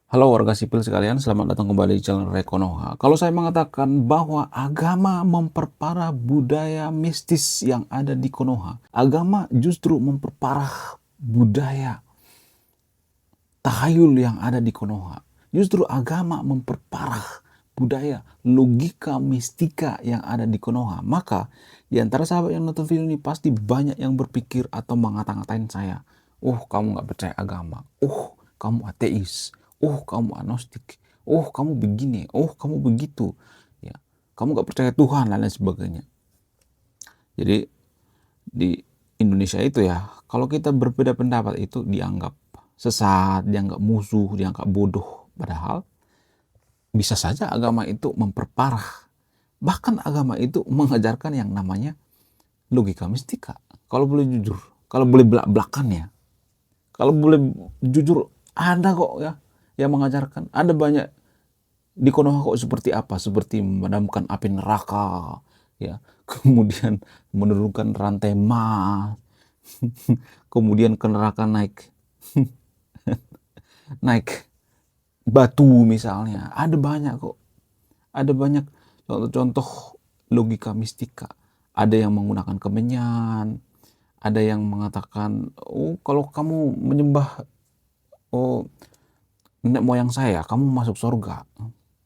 Halo warga sipil sekalian, selamat datang kembali di channel Rekonoha. Kalau saya mengatakan bahwa agama memperparah budaya mistis yang ada di Konoha, agama justru memperparah budaya tahayul yang ada di Konoha. Justru agama memperparah budaya logika mistika yang ada di Konoha. Maka di antara sahabat yang nonton video ini pasti banyak yang berpikir atau mengata-ngatain saya. Oh, kamu nggak percaya agama. Oh, kamu ateis. Oh, kamu agnostik. Oh, kamu begini. Oh, kamu begitu. Ya, kamu nggak percaya Tuhan dan lain sebagainya. Jadi di Indonesia itu ya, kalau kita berbeda pendapat itu dianggap sesat, dianggap musuh, dianggap bodoh. Padahal bisa saja agama itu memperparah. Bahkan agama itu mengajarkan yang namanya logika mistika. Kalau boleh jujur, kalau boleh belak-belakan ya, kalau boleh jujur, ada kok ya yang mengajarkan. Ada banyak di Konoha kok seperti apa? Seperti memadamkan api neraka, ya, kemudian menurunkan rantai emas, kemudian ke neraka naik naik batu misalnya. Ada banyak kok. Ada banyak contoh-contoh logika mistika. Ada yang menggunakan kemenyan, ada yang mengatakan, oh kalau kamu menyembah oh nenek moyang saya, kamu masuk surga.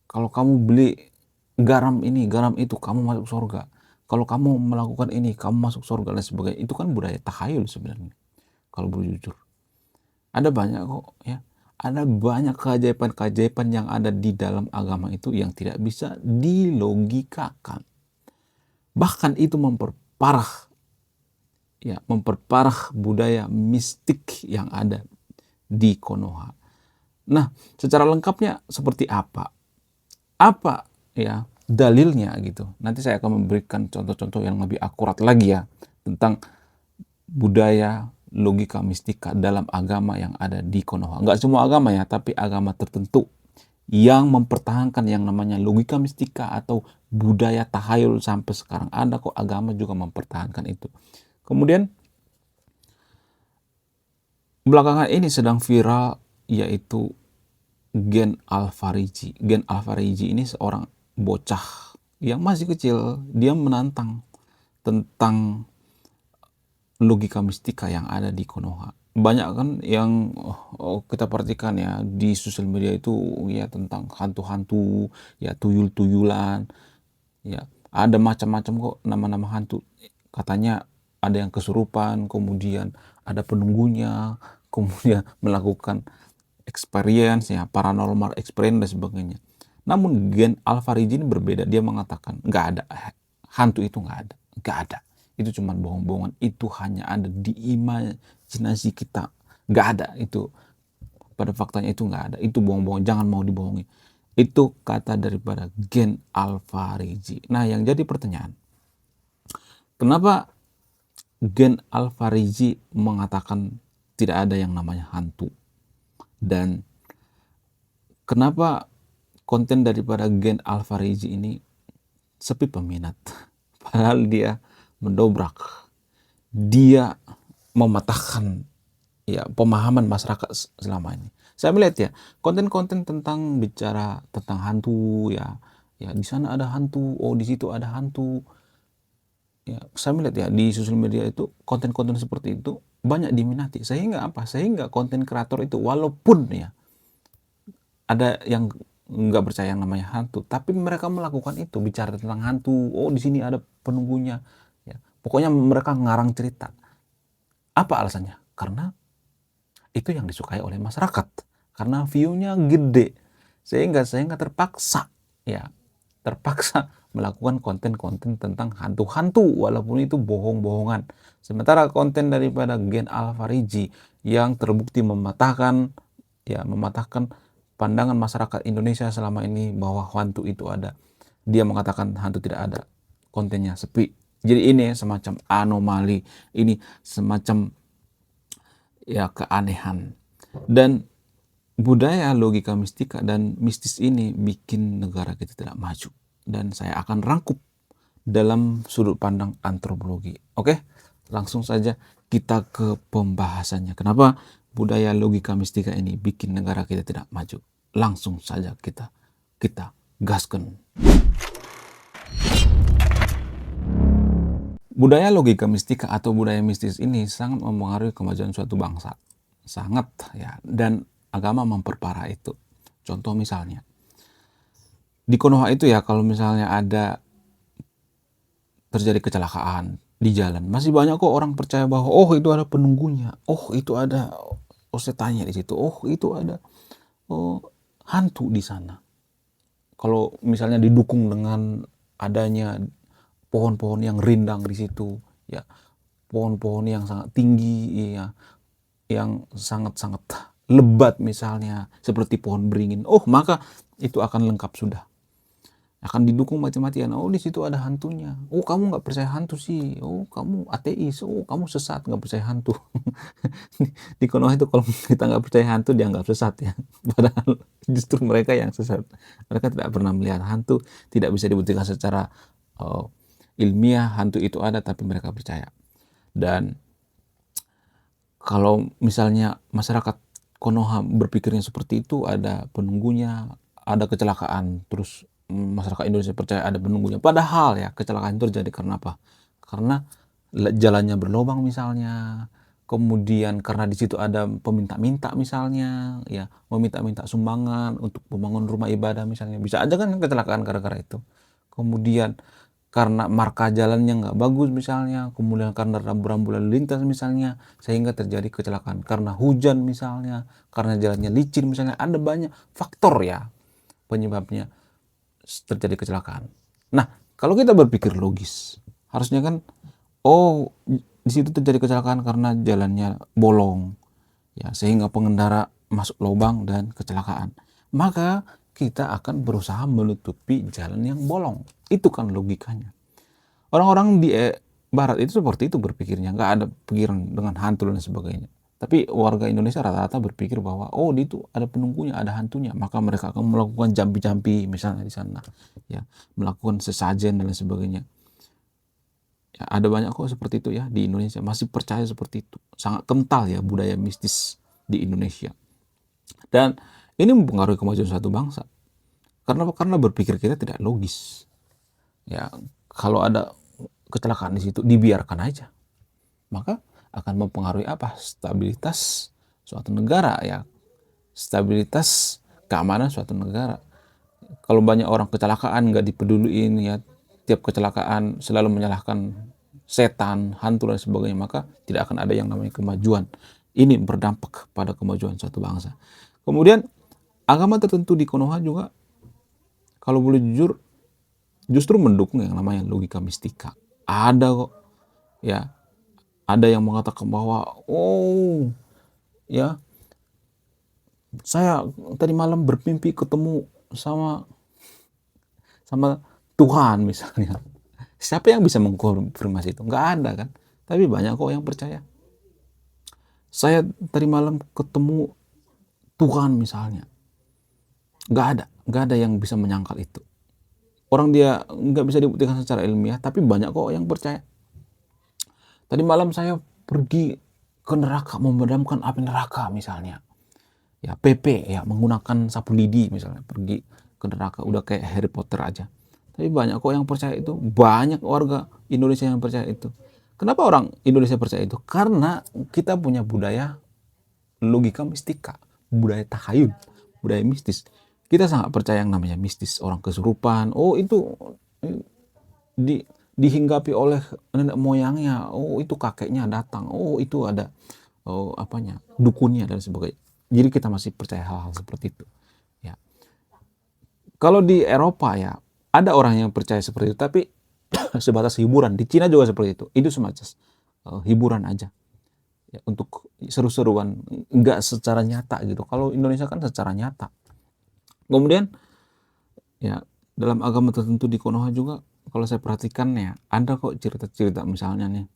Kalau kamu beli garam ini, garam itu, kamu masuk surga. Kalau kamu melakukan ini, kamu masuk surga dan sebagainya. Itu kan budaya takhayul sebenarnya. Kalau boleh jujur. Ada banyak kok ya. Ada banyak keajaiban-keajaiban yang ada di dalam agama itu yang tidak bisa dilogikakan. Bahkan itu memperparah budaya mistik yang ada di Konoha. Nah, secara lengkapnya seperti apa? Apa ya dalilnya gitu. Nanti saya akan memberikan contoh-contoh yang lebih akurat lagi ya tentang budaya logika mistika dalam agama yang ada di Konoha. Enggak semua agama ya, tapi agama tertentu yang mempertahankan yang namanya logika mistika atau budaya tahayul sampai sekarang. Ada kok agama juga mempertahankan itu. Kemudian belakangan ini sedang viral yaitu Gen Alfariji. Gen Alfariji ini seorang bocah yang masih kecil. Dia menantang tentang logika mistika yang ada di Konoha. Banyak kan yang kita perhatikan ya di sosial media itu ya tentang hantu-hantu, ya tuyul-tuyulan, ya ada macam-macam kok nama-nama hantu. Katanya ada yang kesurupan, kemudian ada penunggunya, kemudian melakukan experience ya, paranormal experience dan sebagainya. Namun Gen Alfariji ini berbeda. Dia mengatakan nggak ada hantu, itu nggak ada. Itu cuma bohong-bohongan. Itu hanya ada di imajinasi kita. Nggak ada itu. Pada faktanya itu nggak ada. Itu bohong-bohong. Jangan mau dibohongi. Itu kata daripada Gen Alfariji. Nah, yang jadi pertanyaan, kenapa Gen Alfariji mengatakan tidak ada yang namanya hantu? Dan kenapa konten daripada Gen Alfariji ini sepi peminat? Padahal dia mendobrak, dia mematahkan ya pemahaman masyarakat selama ini. Saya melihat ya konten-konten tentang bicara tentang hantu ya, ya di sana ada hantu, oh di situ ada hantu. Ya, saya melihat ya di sosial media itu konten-konten seperti itu banyak diminati. Sehingga apa? Sehingga konten kreator itu walaupun ya ada yang nggak percaya yang namanya hantu, tapi mereka melakukan itu, bicara tentang hantu. Oh di sini ada penunggunya. Ya, pokoknya mereka ngarang cerita. Apa alasannya? Karena itu yang disukai oleh masyarakat. Karena view-nya gede. Sehingga terpaksa ya, terpaksa melakukan konten-konten tentang hantu-hantu walaupun itu bohong-bohongan. Sementara konten daripada Gen Alfariji yang terbukti mematahkan pandangan masyarakat Indonesia selama ini bahwa hantu itu ada. Dia mengatakan hantu tidak ada. Kontennya sepi. Jadi ini semacam anomali, ini semacam ya keanehan. Dan budaya logika mistika dan mistis ini bikin negara kita tidak maju. Dan saya akan rangkup dalam sudut pandang antropologi. Oke, langsung saja kita ke pembahasannya. Kenapa budaya logika mistika ini bikin negara kita tidak maju? langsung saja kita gaskan. Budaya logika mistika atau budaya mistis ini sangat mempengaruhi kemajuan suatu bangsa. Sangat ya, dan agama memperparah itu. Contoh misalnya, di Konoha itu ya, kalau misalnya ada terjadi kecelakaan di jalan, masih banyak kok orang percaya bahwa oh itu ada penunggunya, oh itu ada setannya di situ, oh itu ada hantu di sana. Kalau misalnya didukung dengan adanya pohon-pohon yang rindang di situ, ya, pohon-pohon yang sangat tinggi, ya, yang sangat-sangat lebat misalnya, seperti pohon beringin, oh maka itu akan lengkap sudah. Akan didukung mati-matian. Oh di situ ada hantunya. Oh kamu nggak percaya hantu sih. Oh kamu ateis. Oh kamu sesat nggak percaya hantu. Di Konoha itu kalau kita nggak percaya hantu dianggap sesat ya. Padahal justru mereka yang sesat. Mereka tidak pernah melihat hantu. Tidak bisa dibuktikan secara ilmiah hantu itu ada, tapi mereka percaya. Dan kalau misalnya masyarakat Konoha berpikirnya seperti itu, ada penunggunya, ada kecelakaan, terus masyarakat Indonesia percaya ada penunggunya. Padahal ya kecelakaan itu terjadi karena apa? Karena jalannya berlubang misalnya, kemudian karena di situ ada peminta-minta misalnya, ya meminta-minta sumbangan untuk membangun rumah ibadah misalnya. Bisa aja kan kecelakaan gara-gara itu. Kemudian karena marka jalannya nggak bagus misalnya, kemudian karena rambu-rambu lalu lintas misalnya, sehingga terjadi kecelakaan. Karena hujan misalnya, karena jalannya licin misalnya, ada banyak faktor ya penyebabnya terjadi kecelakaan. Nah, kalau kita berpikir logis, harusnya kan, oh di situ terjadi kecelakaan karena jalannya bolong, ya sehingga pengendara masuk lubang dan kecelakaan. Maka kita akan berusaha menutupi jalan yang bolong. Itu kan logikanya. Orang-orang di barat itu seperti itu berpikirnya, nggak ada pikiran dengan hantu dan sebagainya. Tapi warga Indonesia rata-rata berpikir bahwa oh di itu ada penunggunya, ada hantunya, maka mereka akan melakukan jampi-jampi misalnya di sana, ya, melakukan sesajen dan lain sebagainya. Ya, ada banyak kok seperti itu ya di Indonesia, masih percaya seperti itu. Sangat kental ya budaya mistis di Indonesia. Dan ini mempengaruhi kemajuan suatu bangsa. Karena berpikir kita tidak logis. Ya, kalau ada kecelakaan di situ dibiarkan aja, maka akan mempengaruhi apa? Stabilitas suatu negara ya. Stabilitas keamanan suatu negara. Kalau banyak orang kecelakaan nggak dipeduliin ya, tiap kecelakaan selalu menyalahkan setan, hantu dan sebagainya, maka tidak akan ada yang namanya kemajuan. Ini berdampak pada kemajuan suatu bangsa. Kemudian agama tertentu di Konoha juga, kalau boleh jujur, justru mendukung yang namanya logika mistika. Ada kok, ya, ada yang mengatakan bahwa oh ya saya tadi malam bermimpi ketemu sama Tuhan misalnya. Siapa yang bisa mengkonfirmasi itu? Nggak ada kan. Tapi banyak kok yang percaya. Saya tadi malam ketemu Tuhan misalnya. Nggak ada yang bisa menyangkal itu. Orang dia nggak bisa dibuktikan secara ilmiah, tapi banyak kok yang percaya. Tadi malam saya pergi ke neraka memadamkan api neraka misalnya. Ya PP ya, menggunakan sapu lidi misalnya, pergi ke neraka, udah kayak Harry Potter aja. Tapi banyak kok yang percaya itu, banyak warga Indonesia yang percaya itu. Kenapa orang Indonesia percaya itu? Karena kita punya budaya logika mistika, budaya takhayul, budaya mistis. Kita sangat percaya yang namanya mistis, orang kesurupan, oh itu dihinggapi oleh nenek moyangnya, oh itu kakeknya datang, oh itu ada dukunnya dan sebagainya. Jadi kita masih percaya hal-hal seperti itu. Ya. Kalau di Eropa ya ada orang yang percaya seperti itu, tapi sebatas hiburan. Di Cina juga seperti itu. Itu semacam hiburan aja. Ya, untuk seru-seruan, nggak secara nyata gitu. Kalau Indonesia kan secara nyata. Kemudian ya dalam agama tertentu di Konoha juga, kalau saya perhatikan ya ada kok cerita-cerita misalnya nih,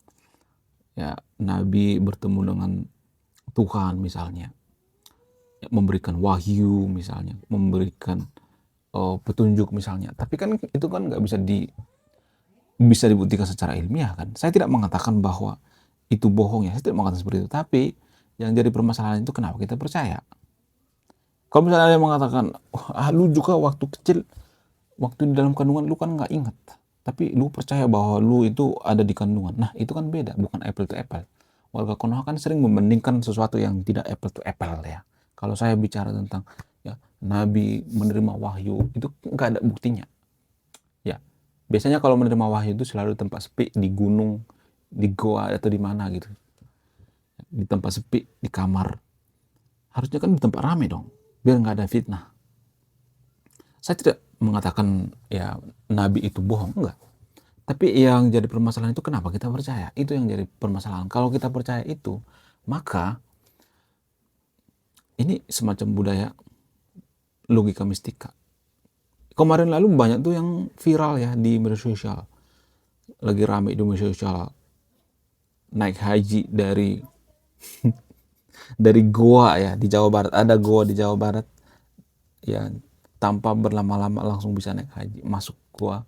ya Nabi bertemu dengan Tuhan misalnya, ya, memberikan wahyu misalnya, memberikan petunjuk misalnya. Tapi kan itu kan nggak bisa dibuktikan secara ilmiah kan. Saya tidak mengatakan bahwa itu bohong ya, saya tidak mengatakan seperti itu. Tapi yang jadi permasalahan itu kenapa kita percaya? Kalau misalnya ada yang mengatakan, lu juga waktu kecil, waktu di dalam kandungan lu kan nggak ingat, tapi lu percaya bahwa lu itu ada di kandungan. Nah, itu kan beda, bukan apple to apple. Warga Konoha kan sering membandingkan sesuatu yang tidak apple to apple ya. Kalau saya bicara tentang ya Nabi menerima wahyu, itu nggak ada buktinya. Ya, biasanya kalau menerima wahyu itu selalu tempat sepi, di gunung, di goa atau di mana gitu. Di tempat sepi, di kamar. Harusnya kan di tempat ramai dong, biar nggak ada fitnah. Saya tidak mengatakan ya Nabi itu bohong, enggak. Tapi yang jadi permasalahan itu kenapa kita percaya? Itu yang jadi permasalahan. Kalau kita percaya itu, maka ini semacam budaya logika mistika. Kemarin lalu banyak tuh yang viral ya di media sosial. Lagi rame di media sosial. Naik haji dari goa ya di Jawa Barat. Ada goa di Jawa Barat ya, tanpa berlama-lama langsung bisa naik haji. Masuk goa,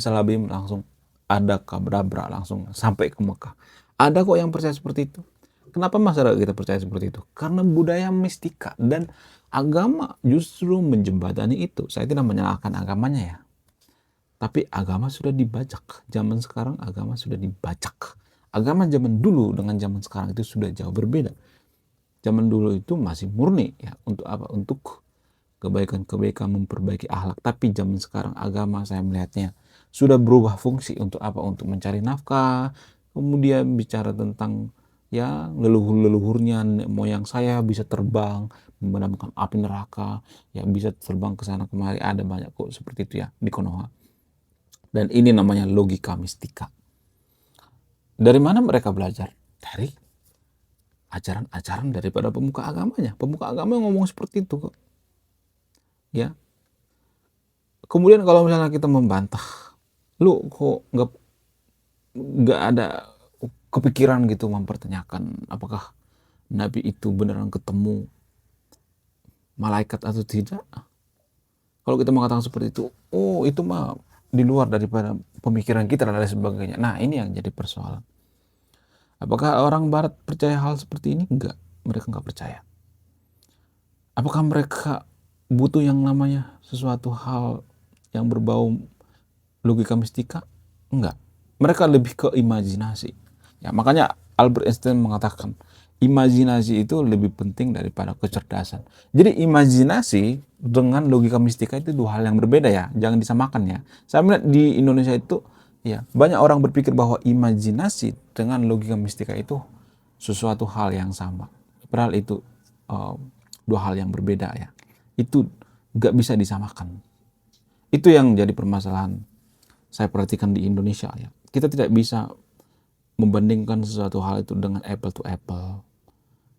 salah bim langsung ada kabra langsung sampai ke Mekah. Ada kok yang percaya seperti itu. Kenapa masyarakat kita percaya seperti itu? Karena budaya mistika dan agama justru menjembatani itu. Saya tidak menyalahkan agamanya ya. Tapi agama sudah dibajak. Zaman sekarang agama sudah dibajak. Agama zaman dulu dengan zaman sekarang itu sudah jauh berbeda. Zaman dulu itu masih murni ya. Untuk apa? Untuk kebaikan-kebaikan, memperbaiki akhlak. Tapi zaman sekarang agama saya melihatnya sudah berubah fungsi. Untuk apa? Untuk mencari nafkah. Kemudian bicara tentang ya leluhur-leluhurnya, nenek moyang saya bisa terbang memadamkan api neraka, ya bisa terbang ke sana kemari. Ada banyak kok seperti itu ya di Konoha. Dan ini namanya logika mistika. Dari mana mereka belajar? Dari ajaran-ajaran daripada pemuka agamanya. Pemuka agama yang ngomong seperti itu kok. Ya. Kemudian kalau misalnya kita membantah, lu kok nggak ada kepikiran gitu mempertanyakan apakah Nabi itu beneran ketemu malaikat atau tidak? Kalau kita mengatakan seperti itu, oh itu mah di luar daripada pemikiran kita dan lain sebagainya. Nah, ini yang jadi persoalan. Apakah orang barat percaya hal seperti ini? Enggak, mereka enggak percaya. Apakah mereka butuh yang namanya sesuatu hal yang berbau logika mistika? Enggak. Mereka lebih ke imajinasi. Ya, makanya Albert Einstein mengatakan imajinasi itu lebih penting daripada kecerdasan. Jadi imajinasi dengan logika mistika itu dua hal yang berbeda ya. Jangan disamakan ya. Saya melihat di Indonesia itu ya banyak orang berpikir bahwa imajinasi dengan logika mistika itu sesuatu hal yang sama. Padahal itu uh, dua hal yang berbeda ya. Itu nggak bisa disamakan. Itu yang jadi permasalahan saya perhatikan di Indonesia ya. Kita tidak bisa membandingkan sesuatu hal itu dengan apple to apple.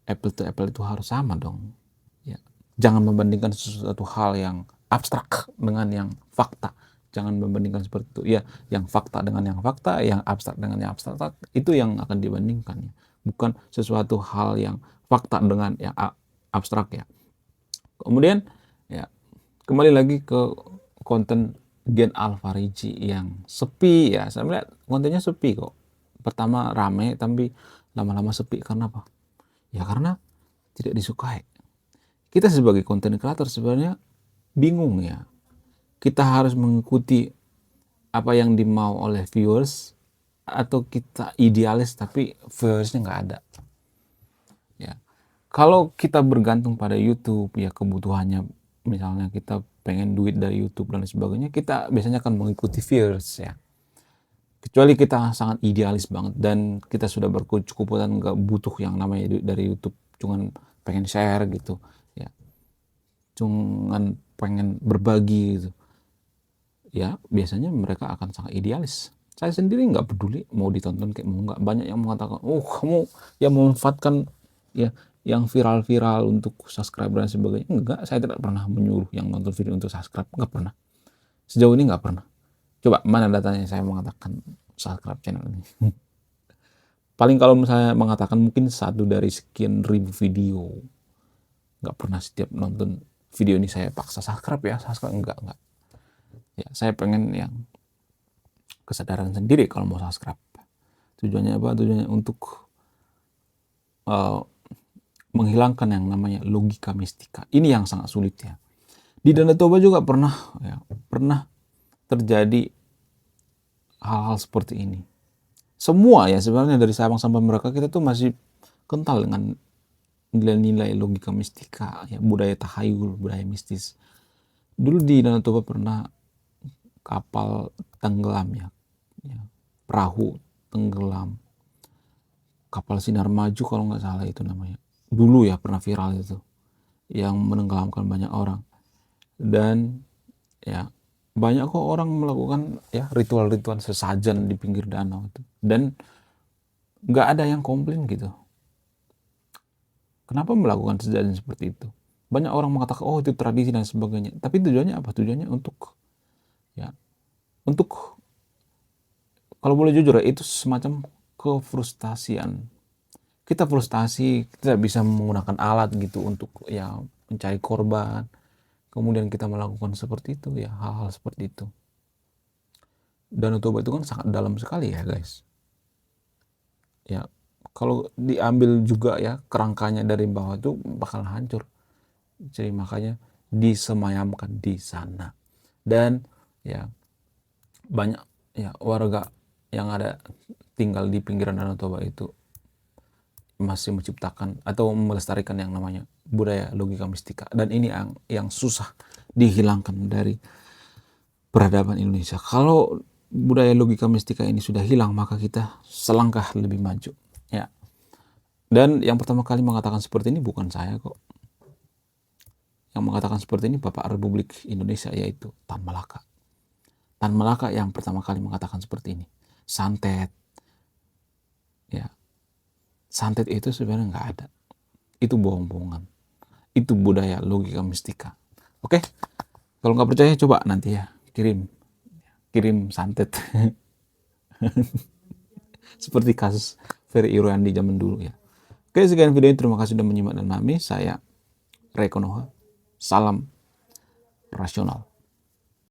Apple to apple itu harus sama dong. Ya. Jangan membandingkan sesuatu hal yang abstrak dengan yang fakta. Jangan membandingkan seperti itu. Ya, yang fakta dengan yang fakta, yang abstrak dengan yang abstrak, itu yang akan dibandingkan. Ya. Bukan sesuatu hal yang fakta dengan yang abstrak ya. Kemudian ya kembali lagi ke konten Gen Alfariji yang sepi ya. Saya melihat kontennya sepi kok. Pertama rame tapi lama-lama sepi karena apa? Ya karena tidak disukai. Kita sebagai konten kreator sebenarnya bingung ya. Kita harus mengikuti apa yang dimau oleh viewers atau kita idealis tapi viewersnya nggak ada. Ya. Kalau kita bergantung pada YouTube ya kebutuhannya misalnya kita pengen duit dari YouTube dan lain sebagainya, kita biasanya akan mengikuti viewers ya. Kecuali kita sangat idealis banget dan kita sudah berkecukupan nggak butuh yang namanya duit dari YouTube, cuman pengen share gitu ya, cuman pengen berbagi gitu ya, biasanya mereka akan sangat idealis. Saya sendiri nggak peduli mau ditonton kayak mau nggak. Banyak yang mengatakan oh kamu yang memanfaatkan ya yang viral-viral untuk subscribe dan sebagainya. Enggak, saya tidak pernah menyuruh yang nonton video untuk subscribe, nggak pernah. Sejauh ini nggak pernah. Coba mana datanya saya mengatakan subscribe channel ini. Paling kalau misalnya mengatakan mungkin satu dari sekian ribu video. Nggak pernah setiap nonton video ini saya paksa subscribe ya, subscribe enggak. Ya, saya pengen yang kesadaran sendiri kalau mau subscribe. Tujuannya apa? Tujuannya untuk uh, menghilangkan yang namanya logika mistika. Ini yang sangat sulit ya. Di Danau Toba juga pernah terjadi hal-hal seperti ini. Semua ya sebenarnya dari Sabang sampai Merauke kita tuh masih kental dengan nilai-nilai logika mistika, ya, budaya tahayul, budaya mistis. Dulu di Danau Toba pernah kapal tenggelam ya, perahu tenggelam, kapal Sinar Maju kalau nggak salah itu namanya. Dulu ya pernah viral itu, yang menenggelamkan banyak orang. Dan ya banyak kok orang melakukan ya ritual-ritual sesajen di pinggir danau itu, dan nggak ada yang komplain gitu. Kenapa melakukan sesajen seperti itu? Banyak orang mengatakan oh itu tradisi dan sebagainya, tapi tujuannya apa? Tujuannya untuk ya untuk, kalau boleh jujur ya, itu semacam kefrustasian. Kita frustasi, kita bisa menggunakan alat gitu untuk ya mencari korban, kemudian kita melakukan seperti itu ya, hal-hal seperti itu. Danau Toba itu kan sangat dalam sekali ya guys ya, kalau diambil juga ya kerangkanya dari bawah itu bakal hancur. Jadi makanya disemayamkan di sana. Dan ya banyak ya warga yang ada tinggal di pinggiran Danau Toba itu masih menciptakan atau melestarikan yang namanya budaya logika mistika, dan ini yang susah dihilangkan dari peradaban Indonesia. Kalau budaya logika mistika ini sudah hilang, maka kita selangkah lebih maju ya. Dan yang pertama kali mengatakan seperti ini bukan saya kok. Yang mengatakan seperti ini Bapak Republik Indonesia, yaitu Tan Malaka. Tan Malaka yang pertama kali mengatakan seperti ini. Santet ya, santet itu sebenarnya nggak ada, itu bohong-bohongan, itu budaya logika mistika. Oke, kalau nggak percaya coba nanti ya kirim santet seperti kasus Ferry Irawan di zaman dulu ya. Oke, sekian video ini, terima kasih sudah menyimak dan memahami. Saya Rekonoha, salam rasional.